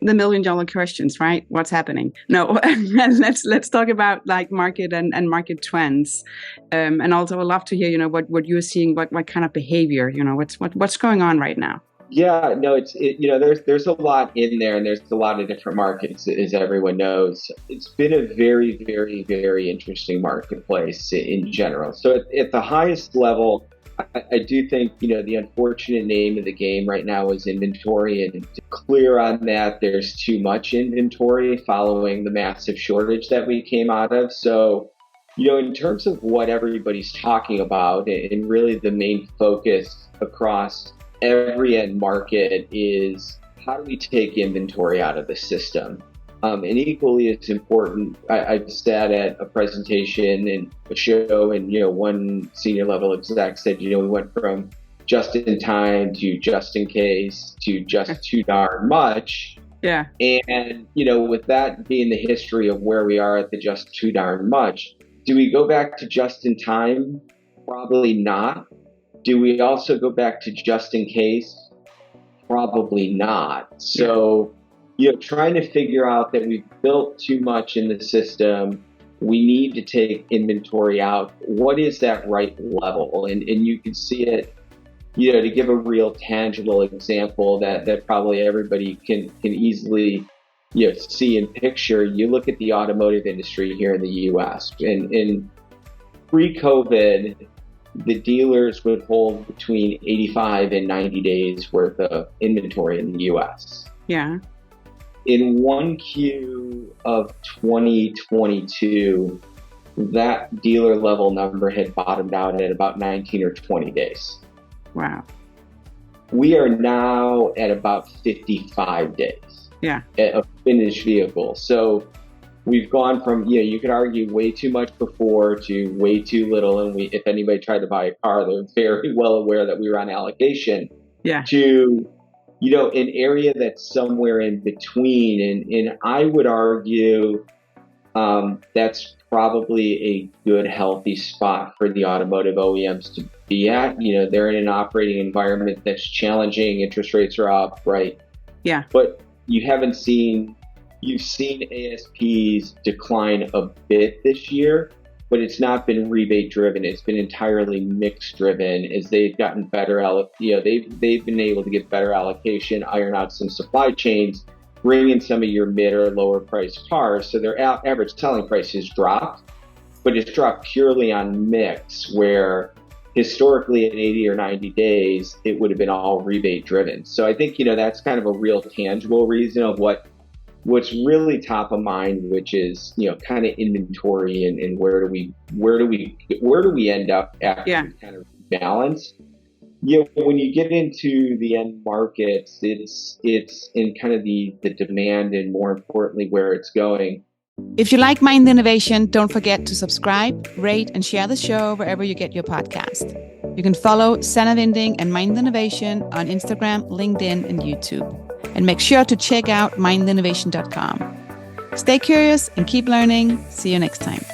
the $1 million questions, right? What's happening? No, let's talk about like market and market trends, and also I'd love to hear, what you're seeing, what kind of behavior, what's going on right now. Yeah, no, there's a lot in there, and there's a lot of different markets, as everyone knows. It's been a very, very, very interesting marketplace in general. So at the highest level, I do think, the unfortunate name of the game right now is inventory, and to clear on that, there's too much inventory following the massive shortage that we came out of. So, in terms of what everybody's talking about, and really the main focus across every end market is how do we take inventory out of the system? And equally as important, I sat at a presentation and a show, and one senior level exec said, we went from just in time to just in case to just too darn much. Yeah. And with that being the history of where we are at the just too darn much, do we go back to just in time? Probably not. Do we also go back to just in case? Probably not. So, trying to figure out that we've built too much in the system, we need to take inventory out. What is that right level? And you can see it, to give a real tangible example that probably everybody can easily, see and picture. You look at the automotive industry here in the U.S. and pre-COVID, the dealers would hold between 85 and 90 days worth of inventory in the U.S. Yeah. In 1Q of 2022, that dealer level number had bottomed out at about 19 or 20 days. Wow. We are now at about 55 days. Yeah. A finished vehicle. So we've gone from, you could argue way too much before to way too little. And if anybody tried to buy a car, they're very well aware that we were on allocation. Yeah. To, an area that's somewhere in between. And I would argue that's probably a good, healthy spot for the automotive OEMs to be at. They're in an operating environment that's challenging. Interest rates are up, right? Yeah. But you've seen ASPs decline a bit this year, but it's not been rebate driven. It's been entirely mix driven as they've gotten better. They've been able to get better allocation, iron out some supply chains, bring in some of your mid or lower priced cars. So their average selling price has dropped, but it's dropped purely on mix, where historically at 80 or 90 days, it would have been all rebate driven. So I think, that's kind of a real tangible reason of what's really top of mind, which is, kind of inventory and where do we end up after we kind of balance. When you get into the end markets, it's in kind of the demand and more importantly, where it's going. If you like Mind Innovation, don't forget to subscribe, rate, and share the show wherever you get your podcast. You can follow Sannah Vinding and Mind Innovation on Instagram, LinkedIn, and YouTube. And make sure to check out mindinnovation.com. Stay curious and keep learning. See you next time.